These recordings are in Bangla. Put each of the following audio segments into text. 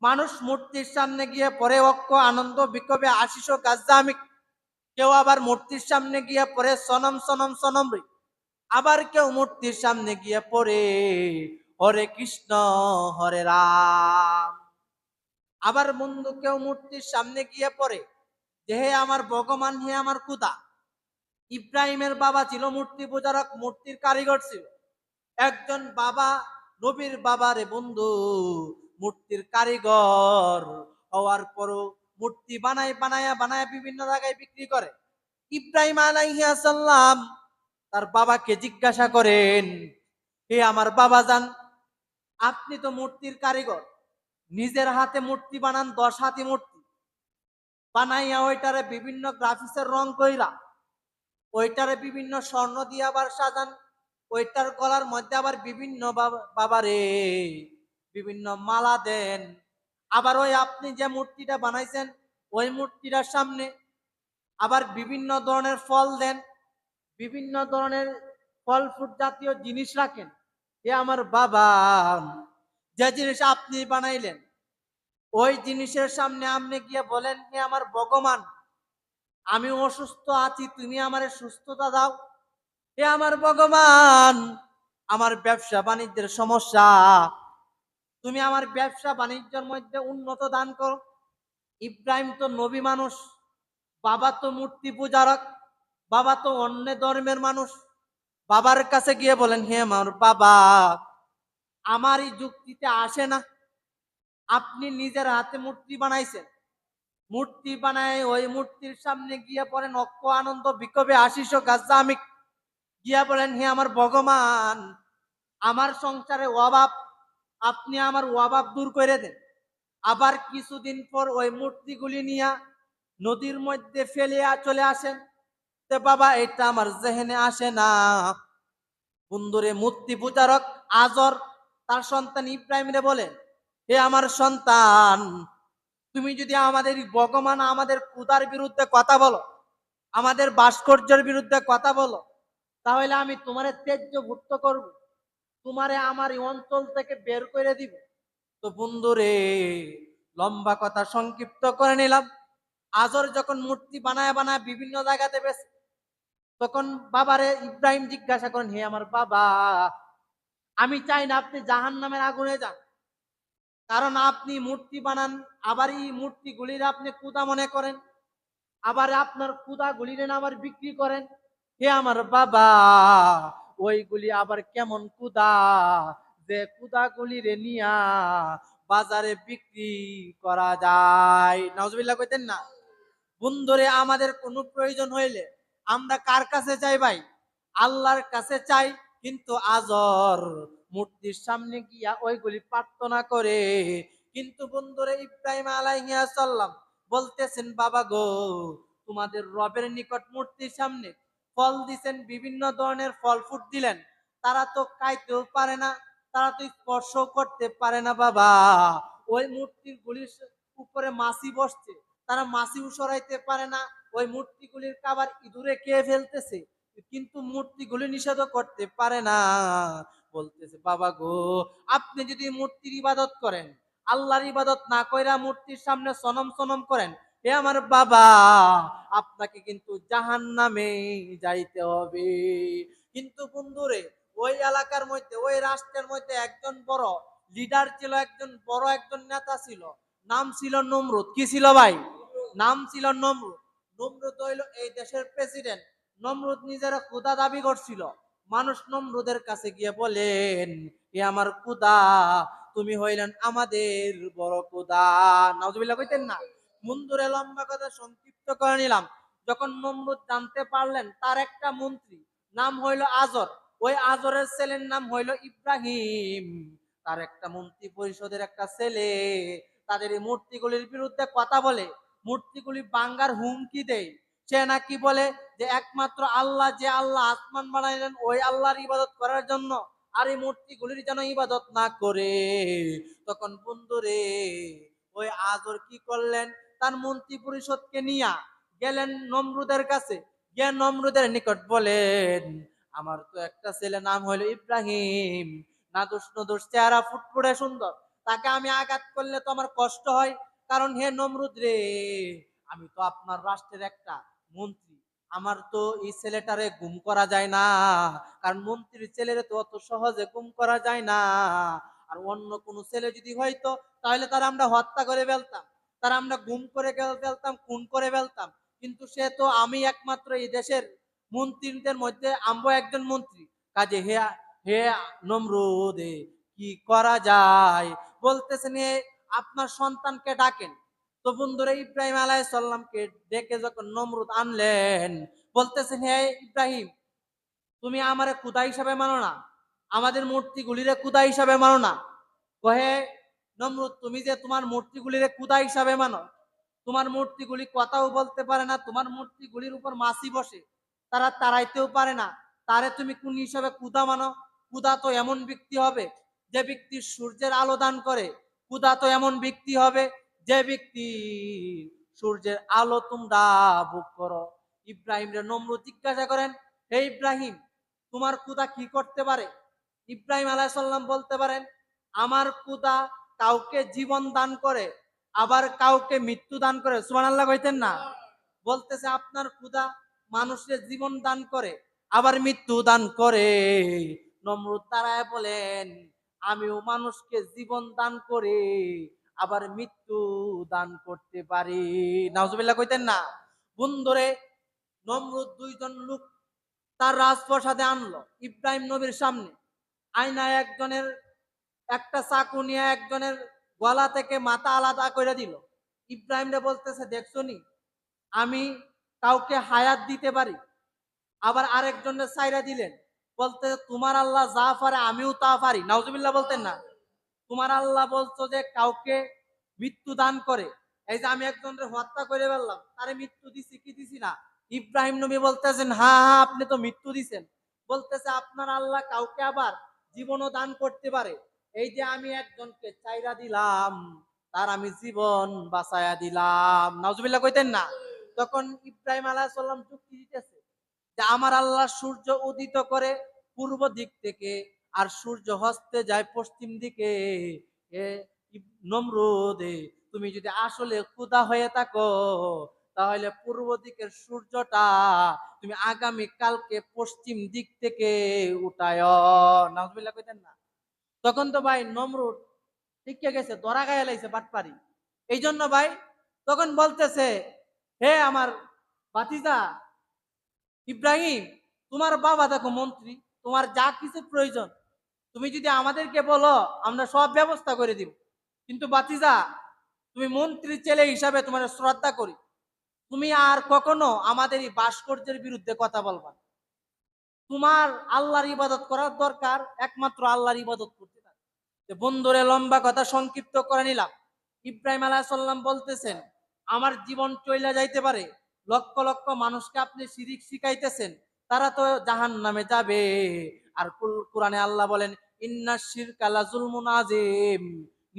মানুষ মূর্তির সামনে গিয়ে পড়ে অক্ষ আনন্দ বিক্ষোভে আশিস ও গাজ্জামিক। কেউ আবার মূর্তির সামনে গিয়ে পড়ে সনম সনম সনমরি। আবার কেউ মূর্তির সামনে গিয়ে পড়ে হরে কৃষ্ণ হরে রাম। আবার বন্ধু কেউ মূর্তির সামনে গিয়ে পড়ে যে হে আমার ভগবান, হে আমার খুদা। ইব্রাহিমের বাবা ছিল মূর্তি পূজারক, মূর্তির কারিগর ছিল। একজন বাবা, নবীর বাবা রে বন্ধু, মূর্তির কারিগর হওয়ার পরও মূর্তি বানায় বানায়া বানায়া বিভিন্ন জায়গায় বিক্রি করে। ইব্রাহিম আলাইহিস সালাম তার বাবাকে জিজ্ঞাসা করেন, হে আমার বাবা জান, আপনি তো মূর্তির কারিগর, নিজের হাতে মূর্তি বানান, 10 হাতি মূর্তি বানাইয়া ওইটারে বিভিন্ন গ্রাফিক্সের রং কইরা ওইটারে বিভিন্ন স্বর্ণ দিয়ে আবার সাজান, ওইটার গলার মধ্যে আবার বিভিন্ন বাবারে বিভিন্ন মালা দেন। আবার ওই আপনি যে মূর্তিটা বানাইছেন ওই মূর্তিটার সামনে আবার বিভিন্ন ধরনের ফল দেন, বিভিন্ন ধরনের ফল ফ্রুট জাতীয় জিনিস রাখেন। এ আমার বাবা, যে জিনিস আপনি বানাইলেন ওই জিনিসের সামনে আপনি গিয়ে বলেন, হে আমার ভগবান, আমি অসুস্থ আছি, তুমি আমারে সুস্থতা দাও। হে আমার ভগবান, আমার ব্যবসা বাণিজ্যের সমস্যা, তুমি আমার ব্যবসা বাণিজ্যের মধ্যে উন্নত দান করো। ইব্রাহিম তো নবী মানুষ, বাবা তো মূর্তি পূজারক, বাবা তো অন্য ধর্মের মানুষ। বাবার কাছে গিয়ে বলেন, হে আমার বাবা, আমার এই যুক্তিতে আসে না। আপনি নিজের হাতে মূর্তি বানাইছেন, মূর্তি বানায় ওই মূর্তির সামনে গিয়ে পড়েন অক্ষ আনন্দ বিক্ষোভে আশিস ও গাজ্জামিক। গিয়া বলেন, হে আমার ভগবান, আমার সংসারে অভাব, আপনি আমার অভাব দূর করে দেন। আবার কিছুদিন পর ওই মূর্তিগুলি নিয়ে নদীর মধ্যে ফেলে চলে আসেন। তো বাবা, এটা আমার জেহেনে আসে না। বন্ধুরে, মূর্তি পূজারক আজর তার সন্তান ইব্রাহিমরে বলে, হে আমার সন্তান, তুমি যদি আমাদের ভগবান আমাদের ক্ষুধার বিরুদ্ধে কথা বলো, আমাদের ভাস্কর্যের বিরুদ্ধে কথা বলো, তাহলে আমি তোমারে ত্যায্য ভুক্ত করব, তোমারে আমার এই অঞ্চল থেকে বের করে দিব। তো বন্ধুরে, লম্বা কথা সংক্ষিপ্ত করে নিলাম। আজর যখন মূর্তি বানায় বানায় বিভিন্ন জায়গাতে বেছে, তখন বাবারে ইব্রাহিম জিজ্ঞাসা করেন, হে আমার বাবা, আমি চাই না আপনি জাহান্নামের আগুনে যান, কারণ আপনি মূর্তি বানান, আবার এই মূর্তিগুলির আপনি ক্ষুধা মনে করেন, আবার আপনার ক্ষুধা গুলিরে আবার বিক্রি করেন। হে আমার বাবা, ওইগুলি আবার কেমন ক্ষুধা যে ক্ষুধা গুলিরে নিয়া বাজারে বিক্রি করা যায়? নাউজুবিল্লাহ কইতেন না? বন্ধুরে, আমাদের কোনো প্রয়োজন হইলে আমরা কার কাছে চাই ভাই? আল্লাহর কাছে চাই। কিন্তু আজর মূর্তির সামনে গিয়া ওইগুলি প্রার্থনা করে। কিন্তু বন্ধুরে, ইব্রাহিম আলাইহিস সালাম বলতেছেন, বাবা গো, তোমাদের রবের নিকট মূর্তির সামনে ফল দিছেন, বিভিন্ন ধরনের ফল ফুট দিলেন, তারা তো খাইতেও পারে না, তারা তো স্পর্শ করতে পারে না বাবা। ওই মূর্তির গুলির উপরে মাছি বসছে, তারা মাছিও সরাইতে পারে না, ওই মূর্তিগুলির খাবার ইঁদুরে খেয়ে ফেলতেছে, কিন্তু মূর্তিগুলি নিষেধ করতে পারে না। বলতেছে, বাবা গো, আপনি যদি মূর্তির ইবাদত করেন, আল্লাহর ইবাদত না কইরা মূর্তির সামনে সনম সনম করেন, হে আমার বাবা, আপনাকে কিন্তু জাহান্নামে যাইতে হবে। কিন্তু বন্ধুরে, ওই এলাকার মধ্যে, ওই রাষ্ট্রের মধ্যে একজন বড় লিডার ছিল, একজন বড় একজন নেতা ছিল, নাম ছিল নমরুদ। কি ছিল ভাই? নাম ছিল নমরুদ। নমরুদ হইল এই দেশের প্রেসিডেন্ট। নমরুদ নিজের খোদা দাবি করছিল। মানুষ নমরুদের কাছে গিয়ে বলেন, এ আমার খোদা, তুমি হইলেন আমাদের বড় খোদা। নাউজুবিল্লাহ কইতেন না? বন্ধুরে, লম্বা কথা সংক্ষিপ্ত করে নিলাম। যখন নমরুদ জানতে পারলেন তার একটা মন্ত্রী নাম হইল আজর, ওই আজরের ছেলের নাম হইল ইব্রাহিম, তার একটা মন্ত্রী পরিষদের একটা ছেলে তাদের এই মূর্তিগুলির বিরুদ্ধে কথা বলে, মূর্তিগুলি বাঙ্গার হুমকি দেয়। সে নাকি বলে যে একমাত্র আল্লাহ, যে আল্লাহ আসমান বানাইলেন ওই আল্লাহর ইবাদত করার জন্য, আর এই মূর্তিগুলির যেন ইবাদত না করে। তখন বন্ধুরে, ওই আজর কি করলেন, তার মন্ত্রী পরিষদকে নিয়ে গেলেন নমরুদের কাছে, গিয়ে নমরুদের নিকট বলেন, আমার তো একটা ছেলে নাম হইল ইব্রাহিম, না দোষ চেহারা ফুটফুটে সুন্দর, তাকে আমি আঘাত করলে তো আমার কষ্ট হয়, কারণ হে নমরুদ রে, আমি তো আপনার রাষ্ট্রের একটা মন্ত্রী, আমার তো এই ছেলেটারে গুম করা যায় না, কারণ মন্ত্রীর ছেলেরে তো অত সহজে গুম করা যায় না। আর অন্য কোন ছেলে যদি হয়তো, তাহলে তারা আমরা হত্যা করে ফেলতাম, তারা আমরা গুম করে ফেলতাম, খুন করে ফেলতাম। কিন্তু সে তো আমি একমাত্র এই দেশের মন্ত্রীদের মধ্যে আমবো একজন মন্ত্রী, কাজে হে হে নমরুদ, কি করা যায়? বলতেছেন আপনার সন্তানকে ডাকেন। তো বন্ধুরা ইব্রাহিম আলাইহিস সালামকে ডেকে যখন নমরুদ আনলেন, বলতেছেন হে ইব্রাহিম, তুমি আমারে খুদা হিসাবে মানো না, আমাদের মূর্তিগুলিরে খুদা হিসাবে মানো না। কহে নমরুদ, তুমি যে তোমার মূর্তিগুলিরে খুদা হিসাবে মানো, তোমার মূর্তিগুলি কথাও বলতে পারে না, তোমার মূর্তিগুলির উপর মাছি বসে, তারা তাড়াইতেও পারে না, তারে তুমি কোন হিসাবে খুদা মানো? খুদা তো এমন ব্যক্তি হবে যে ব্যক্তি সূর্যের আলো দান করে, খুদা তো এমন ব্যক্তি হবে যে ব্যক্তি সূর্যের আলো তোমরা ভোগ করো। ইব্রাহিম রে নমরুদ জিজ্ঞাসা করেন, হে ইব্রাহিম, তোমার খুদা কি করতে পারে? ইব্রাহিম আলাইহিস সালাম বলতে পারেন, আমার খুদা কাউকে জীবন দান করে, আবার কাউকে মৃত্যু দান করে। সুবহানাল্লাহ কইতেন না? বলতেছে আপনার খুদা মানুষের জীবন দান করে, আবার মৃত্যু দান করে। নমরুদ দাঁড়ায় বলেন, আমিও মানুষকে জীবন দান করে আবার মৃত্যু দান করতে পারি। নাউজুবিল্লাহ কইতেন না? বন্ধুরে, নমরুদ দুইজন লোক তার রাজপ্রাসাদে আনলো ইব্রাহিম নবীর সামনে। আয়নায় একজনের একটা চাকু নিয়ে একজনের গলা থেকে মাথা আলাদা করে দিল। ইব্রাহিম রে বলতেছে, দেখছো নি, আমি কাউকে হায়াত দিতে পারি, আবার আরেকজনের সাইরা দিলেন। বলতে তোমার আল্লাহ যা পারে আমিও তা পারি। নাউজুবিল্লাহ বলতেন না? তোমার আল্লাহ বলছো যে কাউকে মৃত্যু দান করে, এই যে আমি একজনের হত্যা করে ফেললাম, তারে মৃত্যু দিছি কি দিছি না? ইব্রাহিম নবী বলতেছেন, হ্যাঁ হ্যাঁ, আপনি তো মৃত্যু দিছেন। বলতেছে আপনার আল্লাহ কাউকে আবার জীবনও দান করতে পারে, এই যে আমি একজনকে চাইরা দিলাম, তার আমি জীবন বাঁচায়া দিলাম। নাউজুবিল্লাহ কইতেন না? তখন ইব্রাহিম আলাইহিস সালাম যুক্তি দিতেছে যে আমার আল্লাহ সূর্য উদিত করে পূর্ব দিক থেকে, আর সূর্য হস্তে যায় পশ্চিম দিকে। এ নমরুদ, তুমি যদি আসলে ক্ষুধা হয়ে থাকো, তাহলে পূর্ব দিকের সূর্যটা তুমি আগামী কালকে পশ্চিম দিক থেকে উঠায়। নাউজুবিল্লাহ কইতেন না? তখন তো ভাই নমরুদ টিকে গেছে, ধরা গায়ে লাইছে বাটপারি। এই জন্য ভাই তখন বলতেছে, হে আমার ভাতিজা ইব্রাহিম, তোমার বাবা দেখো মন্ত্রী, তোমার যা কিছু প্রয়োজন তুমি যদি আমাদেরকে বলো, আমরা সব ব্যবস্থা করে দিব। কিন্তু বাতিজা, তুমি মন্ত্রী ছেলে হিসাবে তোমার শ্রদ্ধা করি, তুমি আর কখনো আমাদের এই ভাস্কর্যের বিরুদ্ধে কথা বলবা না। তোমার আল্লাহর ইবাদত করার দরকার, একমাত্র আল্লাহর ইবাদত করতে থাকে। বন্ধুরে, লম্বা কথা সংক্ষিপ্ত করে নিলাম। ইব্রাহিম আলাইহিস সালাম বলতেছেন, আমার জীবন চইলা যাইতে পারে, লক্ষ লক্ষ মানুষকে আপনি শিরিক শিখাইতেছেন, তারা তো জাহান্নামে যাবে। আর কোরআনে আল্লাহ বলেন, ইন্নাশ শিরকা লাযুলমুন আযীম,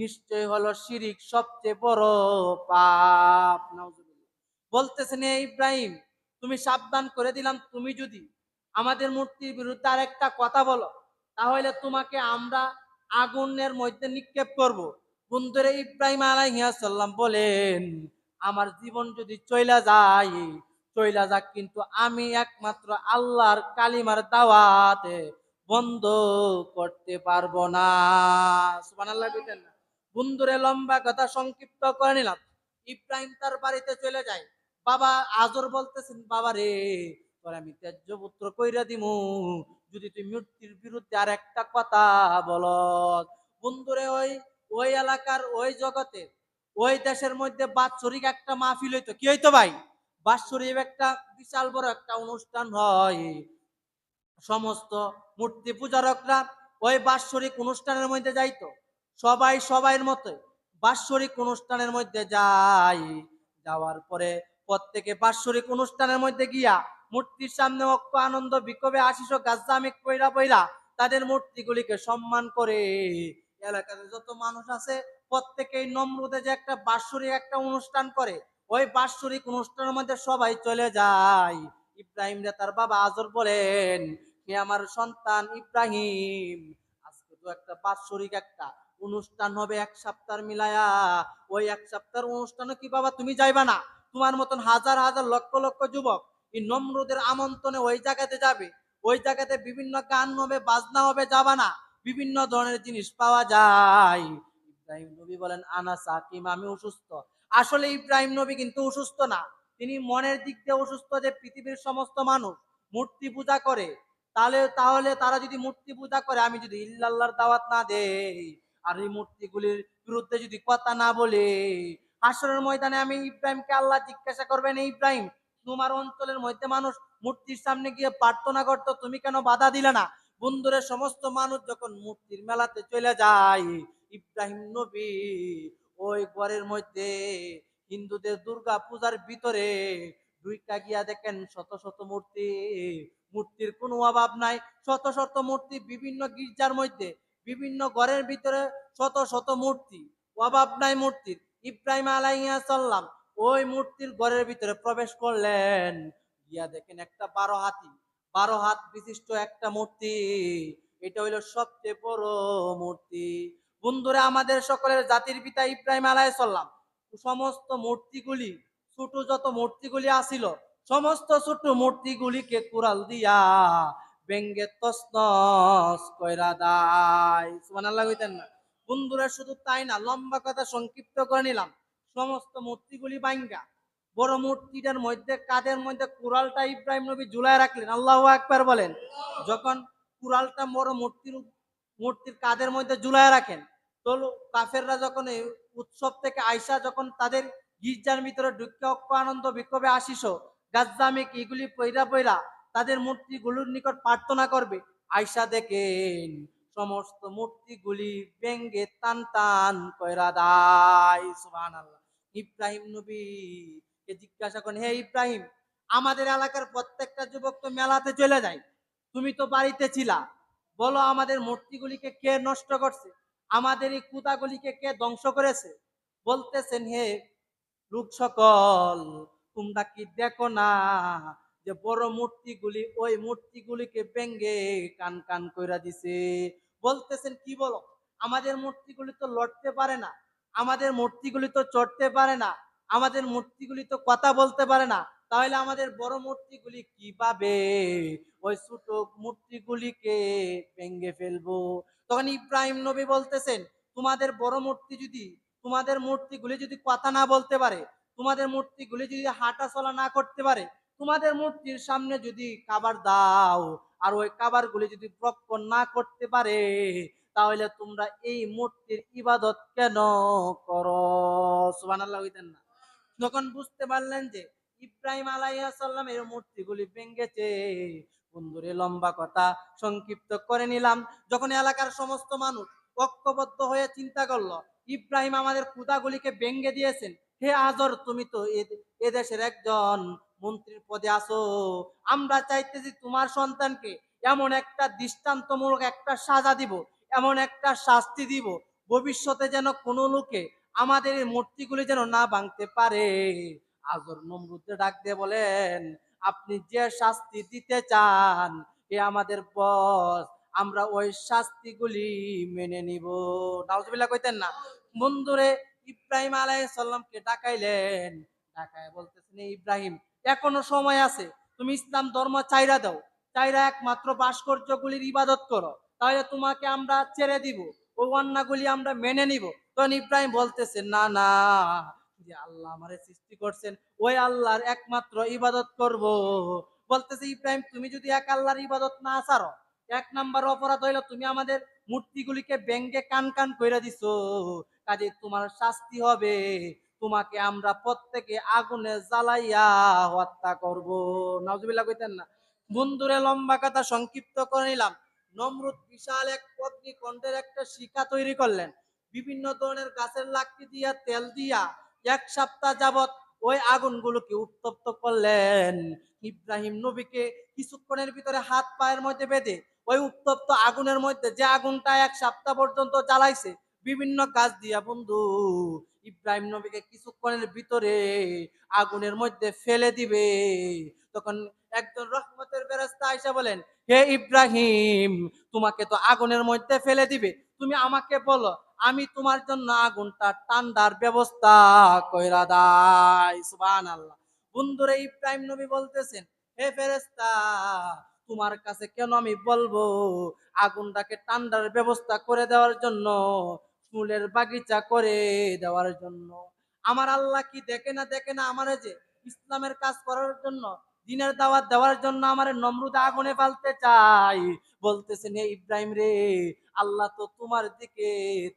নিশ্চয় হলো শিরিক সবচেয়ে বড় পাপ। নাউজুবিল্লাহ। বলতেছেন হে ইব্রাহিম, তুমি সাবধান করে দিলাম, তুমি যদি আমাদের মূর্তির বিরুদ্ধে আরেকটা কথা বলো, তাহলে তোমাকে আমরা আগুনের মধ্যে নিক্ষেপ করব। বন্ধুরে, ইব্রাহিম আলাইহিস সালাম বলেন, আমার জীবন যদি চইলা যায়, চইলা যাক, কিন্তু আমি একমাত্র আল্লাহর কালিমার দাওয়াতে বন্ধ করতে পারবো না। সুবহানাল্লাহ কইতেন না? বন্ধুরে, লম্বা কথা সংক্ষিপ্ত করে নিলাম। ইব্রাহিম তার বাড়িতে চলে যায়। বাবা আজর বলতেছেন, বাবা রে, তোর আমি ত্যায্য পুত্র কইরা দিমু যদি তুই মূর্তির বিরুদ্ধে আর একটা কথা বল। বন্ধুরে, ওই ওই এলাকার ওই জগতে ওই দেশের মধ্যে বাৎসরিক একটা মাহফিল হইতো। কি হইতো ভাই? বাৎসরিক একটা বিশাল বড় একটা অনুষ্ঠান হয়। সমস্ত মূর্তি পূজারকরা ওই বাৎসরিক অনুষ্ঠানের মধ্যে যাইতো। সবাই সবাইয়ের মতো বাৎসরিক অনুষ্ঠানের মধ্যে যায়। যাওয়ার পরে প্রত্যেকে বাৎসরিক অনুষ্ঠানের মধ্যে গিয়া মূর্তির সামনে অক্ষ আনন্দ বিক্ষোভে আশিস গাজ্জামিক পয়রা পয়রা তাদের মূর্তিগুলিকে সম্মান করে। এলাকাতে যত মানুষ আছে প্রত্যেকেই নমরুদে যে একটা বাৎসরিক একটা অনুষ্ঠান করে, ওই বাৎসরিক অনুষ্ঠানের মধ্যে সবাই চলে যায়। ইব্রাহিম রে তার বাবা আজর বলেন, হে আমার সন্তান ইব্রাহিম, আজকে তো একটা বাৎসরিক একটা অনুষ্ঠান হবে 1 সপ্তাহ মিলায়া। ওই 1 সপ্তাহের অনুষ্ঠানে কি বাবা তুমি যাইবা না? তোমার মতন হাজার হাজার লক্ষ লক্ষ যুবক এই নমরুদের আমন্ত্রণে ওই জায়গাতে যাবে। ওই জায়গাতে বিভিন্ন গান হবে, বাজনা হবে, যাবা না? বিভিন্ন ধরনের জিনিস পাওয়া যায়। ইব্রাহিম নবী বলেন আনা সাকিম, আমি অসুস্থ। আসলে ইব্রাহিম নবী কিন্তু অসুস্থ না, তিনি মনের দিক দিয়ে অসুস্থ। যে পৃথিবীর সমস্ত মানুষ মূর্তি পূজা করে, তাহলে তাহলে তারা যদি মূর্তি পূজা করে, আমি যদি ইল্লাল্লাহর দাওয়াত না দেই আর এই মূর্তিগুলির বিরুদ্ধে যদি কথা না বলে, হাসরের ময়দানে আমি ইব্রাহিমকে আল্লাহ জিজ্ঞাসা করবেন, ইব্রাহিম তোমার অঞ্চলের মধ্যে মানুষ মূর্তির সামনে গিয়ে প্রার্থনা করতো, তুমি কেন বাধা দিলে না? বন্ধুরে, সমস্ত মানুষ যখন মূর্তির মেলাতে চলে যায়, ইব্রাহিম নবী ওই ঘরের মধ্যে হিন্দুদের দুর্গা পূজার ভিতরে ঢুইকা গিয়া দেখেন শত শত মূর্তি। মূর্তির কোনো অভাব নাই, শত শত মূর্তি বিভিন্ন গির্জার মধ্যে, বিভিন্ন ঘরের ভিতরে শত শত মূর্তি, অভাব নাই মূর্তির। ইব্রাহিম আলাইহিস সালাম ওই মূর্তির ঘরের ভিতরে প্রবেশ করলেন, গিয়া দেখেন একটা 12 হাতি, 12 হাত বিশিষ্ট একটা মূর্তি। এটা হইল সবচেয়ে বড় মূর্তি। বন্ধুরা, আমাদের সকলের জাতির পিতা ইব্রাহিম আলাইহিস সালাম সমস্ত মূর্তিগুলি, ছোট যত মূর্তিগুলি আসিল, সমস্ত ছোট মূর্তিগুলিকে কুড়াল দিয়া ব্যঙ্গে তছনছ কইরা দেয়। সুবহানাল্লাহ কইতেন না? বন্ধুরা, শুধু তাই না, লম্বা কথা সংক্ষিপ্ত করে নিলাম, সমস্ত মূর্তিগুলি ভাঙ্গা বড় মূর্তিটার মধ্যে কাদের মধ্যে কুড়ালটা ইব্রাহিম নবী ঝুলায় রাখলেন। আল্লাহু আকবার বলেন। যখন কুড়ালটা বড় মূর্তির কাদের মধ্যে ঝুলায় রাখেন, তো কাফেররা যখন এই উৎসব থেকে আইসা যখন তাদের গির্জার ভিতরে ঢুকে অক্ষ আনন্দ বিক্ষোভে আসিস গাজ্জামিক এগুলি পয়রা পয়রা তাদের মূর্তিগুলোর নিকট প্রার্থনা করবে, আইসা দেখেন সমস্ত মূর্তিগুলি ব্যঙ্গে টান টান কইরা দেয়। সুবহানাল্লাহ। ইব্রাহিম নবী কে জিজ্ঞাসা করেন, হে ইব্রাহিম, আমাদের এলাকার প্রত্যেকটা যুবক তো মেলাতে চলে যায়, তুমি তো বাড়িতে ছিলা, বলো আমাদের মূর্তিগুলিকে কে নষ্ট করছে, আমাদের এই কুতাগুলিকে কে ধ্বংস করেছে? বলতেছেন, হে লোক সকল, তোমরা কি দেখো না যে বড় মূর্তিগুলি ওই মূর্তিগুলিকে ব্যঙ্গে কান কান কইরা দিছে? বলতেছেন, কি বলো? আমাদের মূর্তিগুলি তো লড়তে পারে না, আমাদের মূর্তিগুলি তো চড়তে পারে না, আমাদের মূর্তিগুলি তো কথা বলতে পারে না, তাহলে আমাদের বড় মূর্তিগুলি কিভাবে ওই ছোট মূর্তিগুলিকে ভেঙ্গে ফেলবো? তখন ইব্রাহিম নবী বলতেছেন, তোমাদের বড় মূর্তি যদি, তোমাদের মূর্তিগুলি যদি কথা না বলতে পারে, তোমাদের মূর্তিগুলি যদি হাঁটা চলা না করতে পারে, তোমাদের মূর্তির সামনে যদি কাবার দাও আর ওই কাবার গুলি যদি প্রক্ষণ না করতে পারে, তাহলে তোমরা এই মূর্তির ইবাদত কেন করো? সুবহানাল্লাহ হইতেন না? যখন বুঝতে পারলেন যে ইব্রাহিম আলাইহিস সালামের মূর্তিগুলি ভেঙ্গেছে, বন্ধুরে, লম্বা কথা সংক্ষিপ্ত করে নিলাম, যখন এলাকার সমস্ত মানুষ ঐক্যবদ্ধ হয়ে চিন্তা করলো ইব্রাহিম আমাদের খুদাগুলিকে ভেঙ্গে দিয়েছেন, হে আজর, তুমি তো এদেশের একজন মন্ত্রীর পদে আসো, আমরা চাইতেছি তোমার সন্তানকে এমন একটা দৃষ্টান্তমূলক একটা সাজা দিব, এমন একটা শাস্তি দিব, ভবিষ্যতে যেন কোনো লোকে আমাদের এই মূর্তিগুলি যেন না ভাঙতে পারে। আজর নমরুদকে ডাক দিয়ে বলেন, আপনি যে শাস্তি দিতে চান এ আমাদের বস, আমরা ওই শাস্তিগুলি মেনে নিব। নাউজুবিল্লাহ কইতেন না? বন্ধুরে, ইব্রাহিম আলাইহিস সালামকে ডাকাইলেন, ডাকায় বলতেছেন, ইব্রাহিম, এখনো সময় আছে, তুমি ইসলাম ধর্ম চাইরা দাও, চাইরা একমাত্র ভাস্কর্যগুলির ইবাদত করো, তাহলে তোমাকে আমরা ছেড়ে দিব, ওই অন্যগুলি আমরা মেনে নিব। তখন ইব্রাহিম বলতেছেন, না না, যে আল্লাহ আমারে সৃষ্টি করছেন ওই আল্লাহর একমাত্র ইবাদত করব। বলতেছে, ইব্রাহিম, তুমি যদি এক আল্লাহর ইবাদত না ছাড়ো, 1 নাম্বার অপরাধ হইলো তুমি আমাদের মূর্তিগুলিকে ব্যঙ্গে কান কান কইরা দিছো, কাজে তোমার শাস্তি হবে, তোমাকে আমরা প্রত্যেকে আগুনে জ্বালাইয়া হত্যা করব। নাউজুবিল্লাহ কইতেন না? বন্ধুরে, লম্বা কথা সংক্ষিপ্ত করে নিলাম, নমরুদ বিশাল এক অগ্নিকণ্ডের একটা শিখা তৈরি করলেন, বিভিন্ন ধরনের গাছের লাকড়ি দিয়া তেল দিয়া 1 সপ্তাহ যাবত ওই আগুনগুলোকে উত্তপ্ত করলেন। ইব্রাহিম নবীকে কিছুক্ষণের ভিতরে হাত পায়ের মধ্যে বেঁধে ওই উত্তপ্ত আগুনের মধ্যে, যে আগুনটা 1 সপ্তাহ পর্যন্ত জ্বালাইছে বিভিন্ন গাছ দিয়া, বন্ধু, ইব্রাহিম নবীকে কিছুক্ষণের ভিতরে আগুনের মধ্যে ফেলে দিবে। তখন একজন রহমতের ফেরেশতা আয়েশা বলেন, হে ইব্রাহিম, তোমাকে তো আগুনের মধ্যে ফেলে দিবে, তুমি আমাকে বলো আমি তোমার জন্য আগুনটা ঠান্ডার ব্যবস্থা কইরা দাই। সুবহানাল্লাহ। বন্ধুরে ইব্রাহিম নবী বলতেছেন, হে ফেরেশতা, তোমার কাছে কেন আমি বলবো আগুনটাকে ঠান্ডার ব্যবস্থা করে দেওয়ার জন্য, ফুলের বাগিচা করে দেওয়ার জন্য? আমার আল্লাহ কি দেখে না আমারে যে ইসলামের কাজ করার জন্য, দিনের দাওয়াত দেওয়ার জন্য আমারে নমরুদ আগুনে ফেলতে চাই? বলতেছেন, হে ইব্রাহিম রে, আল্লাহ তো তোমার দিকে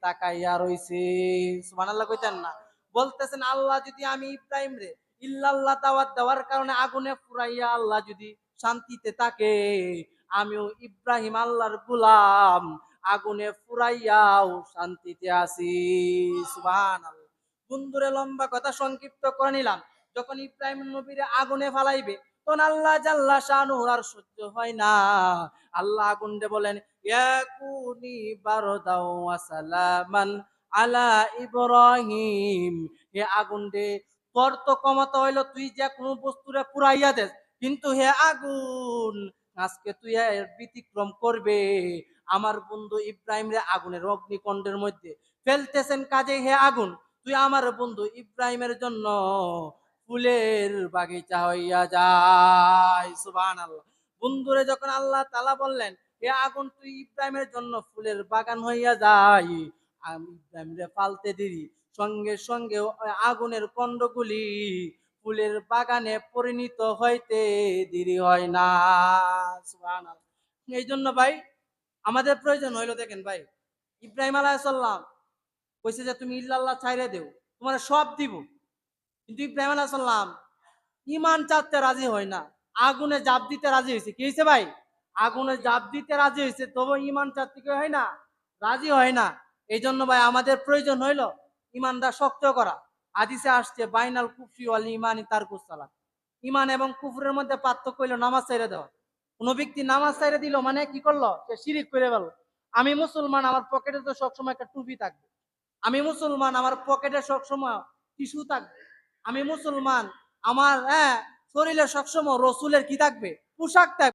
তাকাইয়া রইছে। সুবহানাল্লাহ কইতেন না? বলতেছেন, আল্লাহ যদি আমি ইব্রাহিম রে ইল্লাল্লাহ দাওয়াত দেওয়ার কারণে আগুনে পুরাইয়া আল্লাহ যদি শান্তিতে থাকে, আমিও ইব্রাহিম আল্লাহর গোলাম, আগুনে পুরাইয়াও শান্তিতে আছি। সুবহানাল্লাহ। বন্ধুরে লম্বা কথা সংক্ষিপ্ত করে নিলাম। যখন ইব্রাহিম নবীরে আগুনে ফালাইবে, তখন আল্লাহ জাল্লা শানুর আর সহ্য হয় না। আল্লাহ আগুনরে বলেন, ইয়াকুনি বারদাও ওয়া সালামান আলা ইব্রাহিম। হে আগুন রে, তোর তো ক্ষমতা হইলো তুই যে কোনো বস্তুরে পুরাইয়া দেস, কিন্তু হে আগুন, আজকে তুই এর ব্যতিক্রম করবে। আমার বন্ধু ইব্রাহিম রে আগুনের অগ্নিকুণ্ডের মধ্যে ফেলতেছেন, কাজে হে আগুন, তুই আমার বন্ধু ইব্রাহিমের জন্য ফুলের বাগিচা হইয়া যায়। সুবহানাল্লাহ। বন্ধুরে যখন আল্লাহ তাআলা বললেন, হে আগুন, তুই ইব্রাহিমের জন্য ফুলের বাগান হইয়া যায়, আমি ইব্রাহিমরে পালতে দেরি, সঙ্গে সঙ্গে ওই আগুনের কন্ডগুলি ফুলের বাগানে পরিণত হইতে দেরি হয় না। সুবহানাল্লাহ। এই জন্য ভাই আমাদের প্রয়োজন হইলো, দেখেন ভাই, ইব্রাহিম আলাইহিস সালাম কইছে যে তুমি ইল্লাল্লাহ ছাইরে দেও, তোমার সব দিব। কিন্তু ইব্রাহিম আলাইহিস সালাম ইমান চাচ্ছে রাজি হয় না, আগুনে জাপ দিতে রাজি হয়েছে। কি হয়েছে ভাই? আগুনে জাপ দিতে রাজি হয়েছে, তবে ইমান চাচ্ছে কি হয় না, রাজি হয় না। এই জন্য ভাই আমাদের প্রয়োজন হইল ইমানটা শক্ত করা। হাদিসে আসছে, বাইনাল কুফরি ওয়াল ইমানি তারকুস সালাত। ইমান এবং কুফরের মধ্যে পার্থক্য হইল নামাজ ছাইড়ে দেওয়া। কোন ব্যক্তি নামাজ ছাইড়ে দিল মানে কি করলো? সে শিরিক করে গেল। আমি মুসলমান, আমার পকেটে তো সবসময় একটা টুপি থাকবে। আমি মুসলমান, আমার পকেটে সবসময় টিস্যু থাকবে। আমি মুসলমান, আমার শরীরে সবসময় রসুলের কি থাকবে? পোশাক থাকবে।